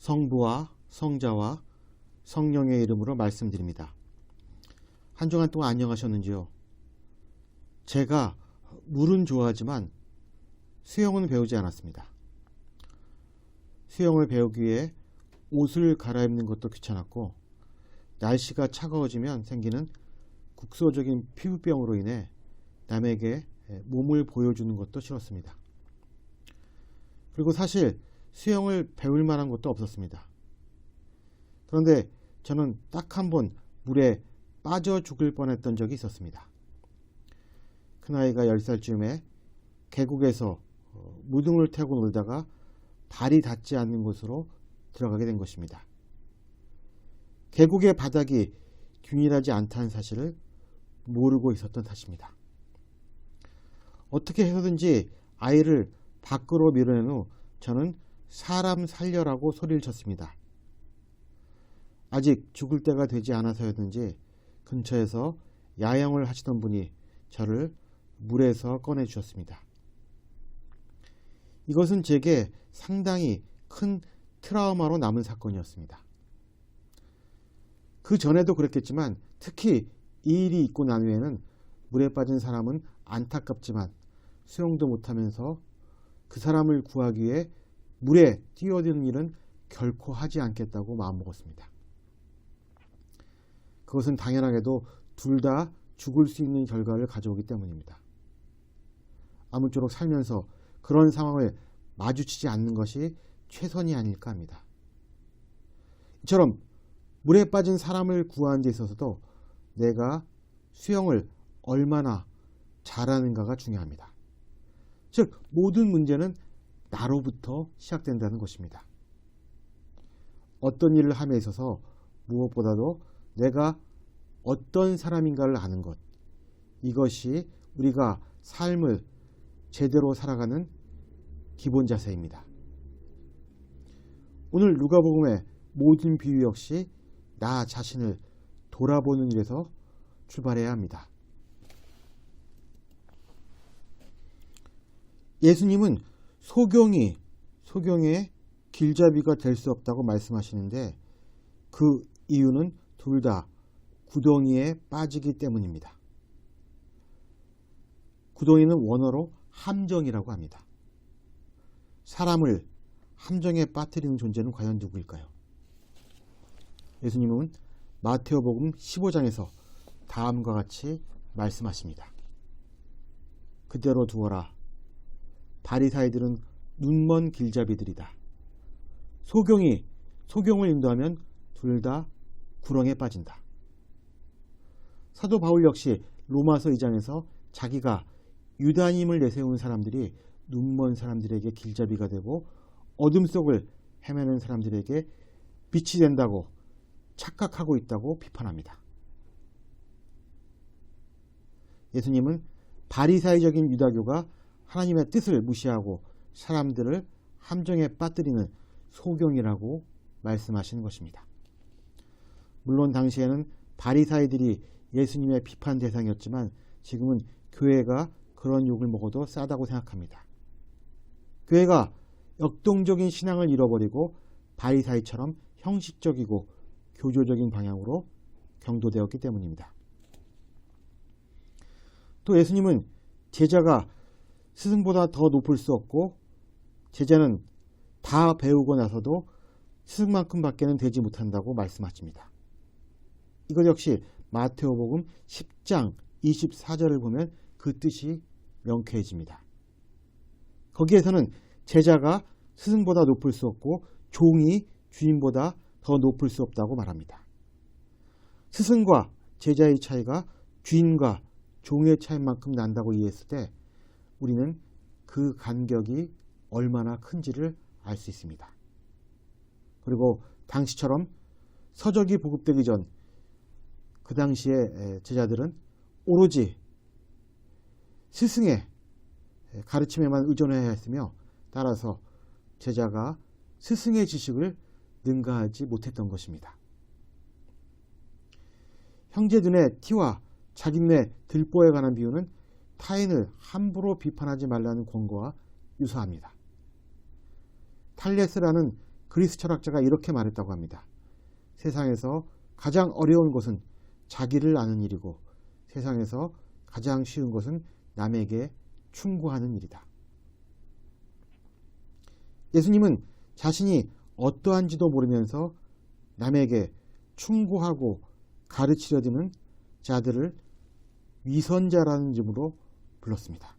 성부와 성자와 성령의 이름으로 말씀드립니다. 한 주간 동안 안녕하셨는지요? 제가 물은 좋아하지만 수영은 배우지 않았습니다. 수영을 배우기 위해 옷을 갈아입는 것도 귀찮았고, 날씨가 차가워지면 생기는 국소적인 피부병으로 인해 남에게 몸을 보여주는 것도 싫었습니다. 그리고 사실 수영을 배울 만한 것도 없었습니다. 그런데 저는 딱 한 번 물에 빠져 죽을 뻔했던 적이 있었습니다. 그 나이가 10살쯤에 계곡에서 무등을 태우고 놀다가 발이 닿지 않는 곳으로 들어가게 된 것입니다. 계곡의 바닥이 균일하지 않다는 사실을 모르고 있었던 탓입니다. 어떻게 해서든지 아이를 밖으로 밀어낸 후 저는 사람 살려라고 소리를 쳤습니다. 아직 죽을 때가 되지 않아서였는지 근처에서 야영을 하시던 분이 저를 물에서 꺼내 주셨습니다. 이것은 제게 상당히 큰 트라우마로 남은 사건이었습니다. 그 전에도 그랬겠지만 특히 이 일이 있고 난 후에는 물에 빠진 사람은 안타깝지만 수영도 못하면서 그 사람을 구하기 위해 물에 뛰어드는 일은 결코 하지 않겠다고 마음먹었습니다. 그것은 당연하게도 둘 다 죽을 수 있는 결과를 가져오기 때문입니다. 아무쪼록 살면서 그런 상황을 마주치지 않는 것이 최선이 아닐까 합니다. 이처럼 물에 빠진 사람을 구하는 데 있어서도 내가 수영을 얼마나 잘하는가가 중요합니다. 즉 모든 문제는 나로부터 시작된다는 것입니다. 어떤 일을 함에 있어서 무엇보다도 내가 어떤 사람인가를 아는 것, 이것이 우리가 삶을 제대로 살아가는 기본 자세입니다. 오늘 누가복음의 모든 비유 역시 나 자신을 돌아보는 일에서 출발해야 합니다. 예수님은 소경의 길잡이가 될 수 없다고 말씀하시는데 그 이유는 둘 다 구덩이에 빠지기 때문입니다. 구덩이는 원어로 함정이라고 합니다. 사람을 함정에 빠뜨리는 존재는 과연 누구일까요? 예수님은 마태오복음 15장에서 다음과 같이 말씀하십니다. 그대로 두어라. 바리사이들은 눈먼 길잡이들이다. 소경을 인도하면 둘 다 구렁에 빠진다. 사도 바울 역시 로마서 2장에서 자기가 유다님을 내세운 사람들이 눈먼 사람들에게 길잡이가 되고 어둠 속을 헤매는 사람들에게 빛이 된다고 착각하고 있다고 비판합니다. 예수님은 바리사이적인 유다교가 하나님의 뜻을 무시하고 사람들을 함정에 빠뜨리는 소경이라고 말씀하시는 것입니다. 물론 당시에는 바리사이들이 예수님의 비판 대상이었지만 지금은 교회가 그런 욕을 먹어도 싸다고 생각합니다. 교회가 역동적인 신앙을 잃어버리고 바리사이처럼 형식적이고 교조적인 방향으로 경도되었기 때문입니다. 또 예수님은 제자가 스승보다 더 높을 수 없고 제자는 다 배우고 나서도 스승만큼밖에는 되지 못한다고 말씀하십니다. 이것 역시 마태오복음 10장 24절을 보면 그 뜻이 명쾌해집니다. 거기에서는 제자가 스승보다 높을 수 없고 종이 주인보다 더 높을 수 없다고 말합니다. 스승과 제자의 차이가 주인과 종의 차이만큼 난다고 이해했을 때 우리는 그 간격이 얼마나 큰지를 알 수 있습니다. 그리고 당시처럼 서적이 보급되기 전 그 당시에 제자들은 오로지 스승의 가르침에만 의존해야 했으며 따라서 제자가 스승의 지식을 능가하지 못했던 것입니다. 형제 눈에 티와 자기네 들보에 관한 비유는 타인을 함부로 비판하지 말라는 권고와 유사합니다. 탈레스라는 그리스 철학자가 이렇게 말했다고 합니다. 세상에서 가장 어려운 것은 자기를 아는 일이고 세상에서 가장 쉬운 것은 남에게 충고하는 일이다. 예수님은 자신이 어떠한지도 모르면서 남에게 충고하고 가르치려 드는 자들을 위선자라는 이름으로 불렀습니다.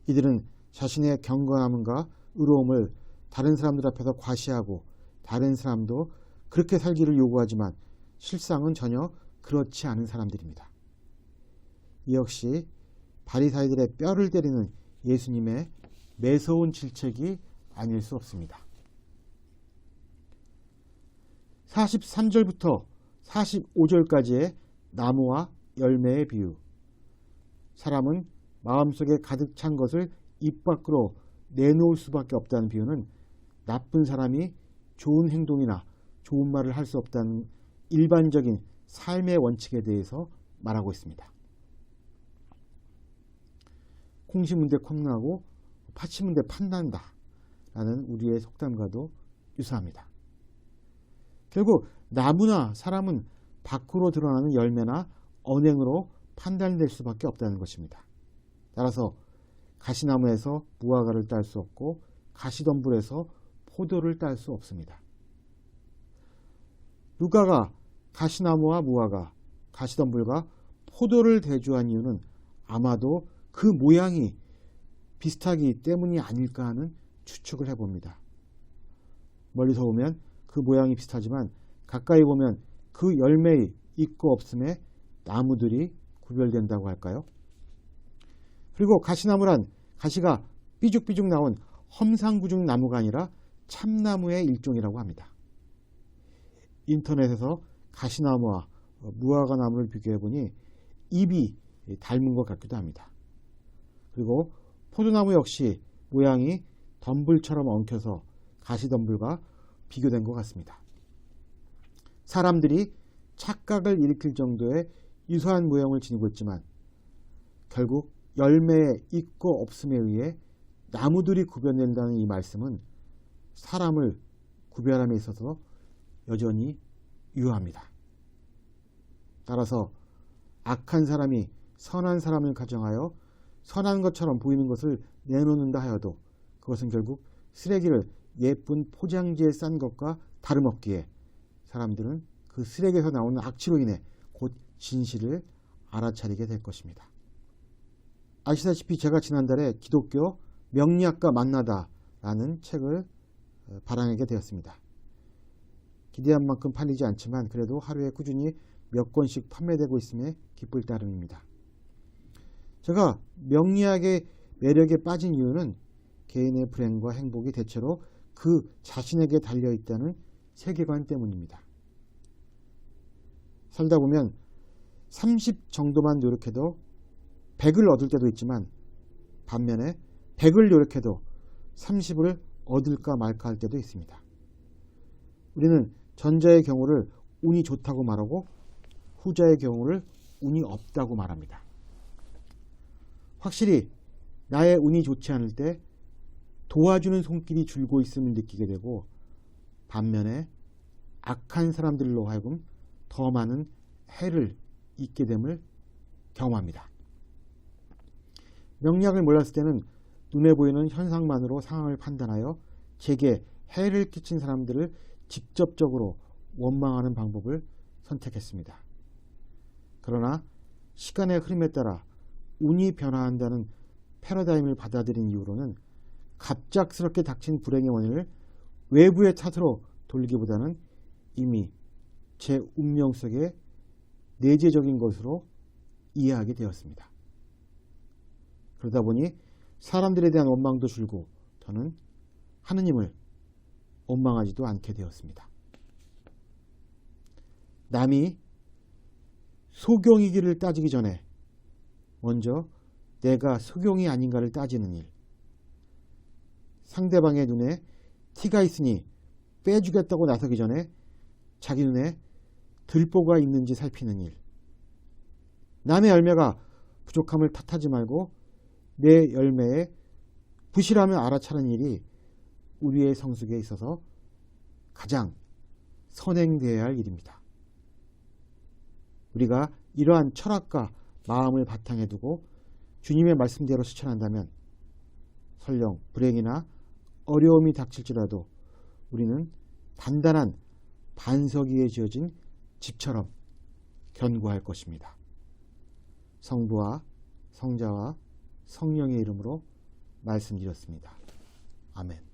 이들은 자신의 경건함과 의로움을 다른 사람들 앞에서 과시하고 다른 사람도 그렇게 살기를 요구하지만 실상은 전혀 그렇지 않은 사람들입니다. 이 역시 바리사이들의 뼈를 때리는 예수님의 매서운 질책이 아닐 수 없습니다. 43절부터 45절까지의 나무와 열매의 비유. 사람은 마음속에 가득 찬 것을 입 밖으로 내놓을 수밖에 없다는 비유는 나쁜 사람이 좋은 행동이나 좋은 말을 할 수 없다는 일반적인 삶의 원칙에 대해서 말하고 있습니다. 콩 심은 데 콩나고 팥 심은 데 팥난다 라는 우리의 속담과도 유사합니다. 결국 나무나 사람은 밖으로 드러나는 열매나 언행으로 판단될 수밖에 없다는 것입니다. 따라서 가시나무에서 무화과를 딸 수 없고 가시덤불에서 포도를 딸 수 없습니다. 누가가 가시나무와 무화과, 가시덤불과 포도를 대조한 이유는 아마도 그 모양이 비슷하기 때문이 아닐까 하는 추측을 해봅니다. 멀리서 보면 그 모양이 비슷하지만 가까이 보면 그 열매의 있고 없음에 나무들이 구별된다고 할까요? 그리고 가시나무란 가시가 삐죽삐죽 나온 험상궂은 나무가 아니라 참나무의 일종이라고 합니다. 인터넷에서 가시나무와 무화과 나무를 비교해보니 잎이 닮은 것 같기도 합니다. 그리고 포도나무 역시 모양이 덤불처럼 엉켜서 가시덤불과 비교된 것 같습니다. 사람들이 착각을 일으킬 정도의 유사한 모형을 지니고 있지만 결국 열매의 있고 없음에 의해 나무들이 구별된다는 이 말씀은 사람을 구별함에 있어서 여전히 유효합니다. 따라서 악한 사람이 선한 사람을 가정하여 선한 것처럼 보이는 것을 내놓는다 하여도 그것은 결국 쓰레기를 예쁜 포장지에 싼 것과 다름없기에 사람들은 그 쓰레기에서 나오는 악취로 인해 곧 진실을 알아차리게 될 것입니다. 아시다시피 제가 지난달에 기독교 명리학과 만나다 라는 책을 발행하게 되었습니다. 기대한 만큼 팔리지 않지만 그래도 하루에 꾸준히 몇 권씩 판매되고 있음에 기쁠 따름입니다. 제가 명리학의 매력에 빠진 이유는 개인의 불행과 행복이 대체로 그 자신에게 달려있다는 세계관 때문입니다. 살다 보면 30 정도만 노력해도 100을 얻을 때도 있지만 반면에 100을 노력해도 30을 얻을까 말까 할 때도 있습니다. 우리는 전자의 경우를 운이 좋다고 말하고 후자의 경우를 운이 없다고 말합니다. 확실히 나의 운이 좋지 않을 때 도와주는 손길이 줄고 있음을 느끼게 되고 반면에 악한 사람들로 하여금 더 많은 해를 입게 됨을 경험합니다. 명리학을 몰랐을 때는 눈에 보이는 현상만으로 상황을 판단하여 제게 해를 끼친 사람들을 직접적으로 원망하는 방법을 선택했습니다. 그러나 시간의 흐름에 따라 운이 변화한다는 패러다임을 받아들인 이후로는 갑작스럽게 닥친 불행의 원인을 외부의 탓으로 돌리기보다는 이미 제 운명 속에 내재적인 것으로 이해하게 되었습니다. 그러다 보니 사람들에 대한 원망도 줄고 저는 하느님을 원망하지도 않게 되었습니다. 남이 소경이기를 따지기 전에 먼저 내가 소경이 아닌가를 따지는 일, 상대방의 눈에 티가 있으니 빼주겠다고 나서기 전에 자기 눈에 들보가 있는지 살피는 일, 남의 열매가 부족함을 탓하지 말고 내 열매에 부실함을 알아차리는 일이 우리의 성숙에 있어서 가장 선행되어야 할 일입니다. 우리가 이러한 철학과 마음을 바탕에 두고 주님의 말씀대로 실천한다면 설령 불행이나 어려움이 닥칠지라도 우리는 단단한 반석 위에 지어진 집처럼 견고할 것입니다. 성부와 성자와 성령의 이름으로 말씀드렸습니다. 아멘.